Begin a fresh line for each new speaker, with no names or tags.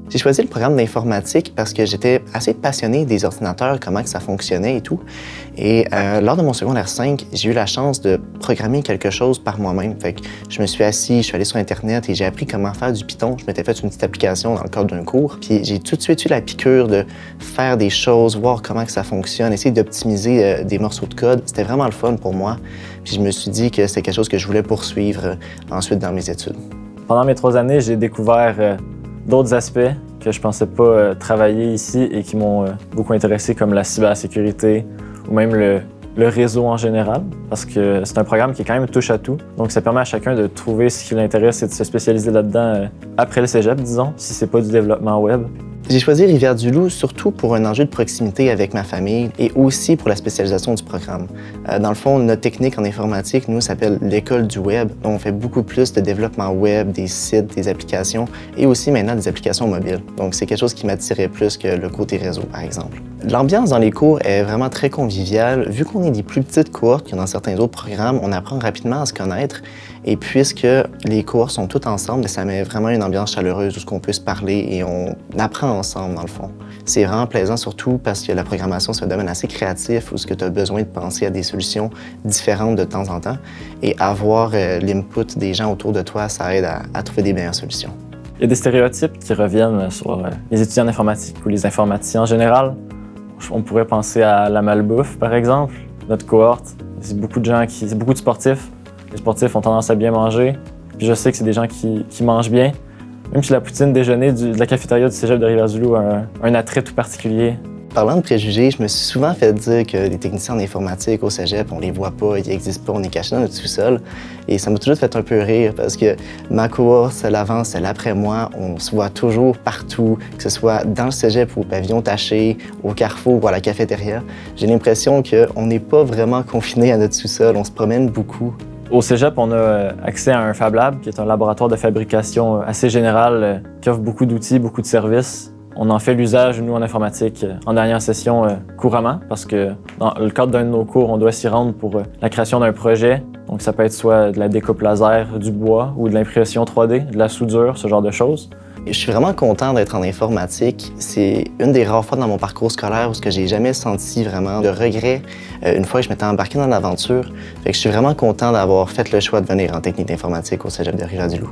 J'ai choisi le programme d'informatique parce que j'étais assez passionné des ordinateurs, comment que ça fonctionnait et tout. Et lors de mon secondaire 5, j'ai eu la chance de programmer quelque chose par moi-même. Fait que je me suis assis, je suis allé sur Internet et j'ai appris comment faire du Python. Je m'étais fait une petite application dans le cadre d'un cours. Puis j'ai tout de suite eu la piqûre de faire des choses, voir comment que ça fonctionne, essayer d'optimiser des morceaux de code. C'était vraiment le fun pour moi. Puis je me suis dit que c'était quelque chose que je voulais poursuivre ensuite dans mes études.
Pendant mes 3 années, j'ai découvert d'autres aspects que je pensais pas travailler ici et qui m'ont beaucoup intéressé, comme la cybersécurité ou même le réseau en général, parce que c'est un programme qui est quand même touche à tout. Donc ça permet à chacun de trouver ce qui l'intéresse et de se spécialiser là-dedans après le cégep, disons, si c'est pas du développement web.
J'ai choisi Rivière-du-Loup surtout pour un enjeu de proximité avec ma famille et aussi pour la spécialisation du programme. Dans le fond, notre technique en informatique, nous, s'appelle l'école du web. On fait beaucoup plus de développement web, des sites, des applications et aussi maintenant des applications mobiles. Donc c'est quelque chose qui m'attirait plus que le côté réseau, par exemple. L'ambiance dans les cours est vraiment très conviviale. Vu qu'on est des plus petites cohortes que dans certains autres programmes, on apprend rapidement à se connaître. Et puisque les cours sont tous ensemble, ça met vraiment une ambiance chaleureuse où on peut se parler et on apprend ensemble, dans le fond. C'est vraiment plaisant, surtout parce que la programmation, c'est un domaine assez créatif où tu as besoin de penser à des solutions différentes de temps en temps. Et avoir l'input des gens autour de toi, ça aide à trouver des meilleures solutions.
Il y a des stéréotypes qui reviennent sur les étudiants en informatique ou les informaticiens en général. On pourrait penser à la malbouffe, par exemple. Notre cohorte, c'est beaucoup de sportifs. Les sportifs ont tendance à bien manger. Puis je sais que c'est des gens qui mangent bien. Même si la poutine déjeuner de la cafétéria du cégep de Rivière-du-Loup a un attrait tout particulier.
Parlant de préjugés, je me suis souvent fait dire que les techniciens en informatique au cégep, on les voit pas, ils n'existent pas, on est cachés dans notre sous-sol. Et ça m'a toujours fait un peu rire parce que ma cohorte, celle avant, celle après moi, on se voit toujours partout, que ce soit dans le cégep ou au pavillon taché, au carrefour ou à la cafétéria. J'ai l'impression qu'on n'est pas vraiment confinés à notre sous-sol, on se promène beaucoup.
Au cégep, on a accès à un Fab Lab, qui est un laboratoire de fabrication assez général, qui offre beaucoup d'outils, beaucoup de services. On en fait l'usage, nous, en informatique, en dernière session couramment, parce que dans le cadre d'un de nos cours, on doit s'y rendre pour la création d'un projet. Donc ça peut être soit de la découpe laser, du bois, ou de l'impression 3D, de la soudure, ce genre de choses.
Je suis vraiment content d'être en informatique. C'est une des rares fois dans mon parcours scolaire où j'ai jamais senti vraiment de regret une fois que je m'étais embarqué dans l'aventure. Fait que je suis vraiment content d'avoir fait le choix de venir en technique d'informatique au cégep de Rivière-du-Loup.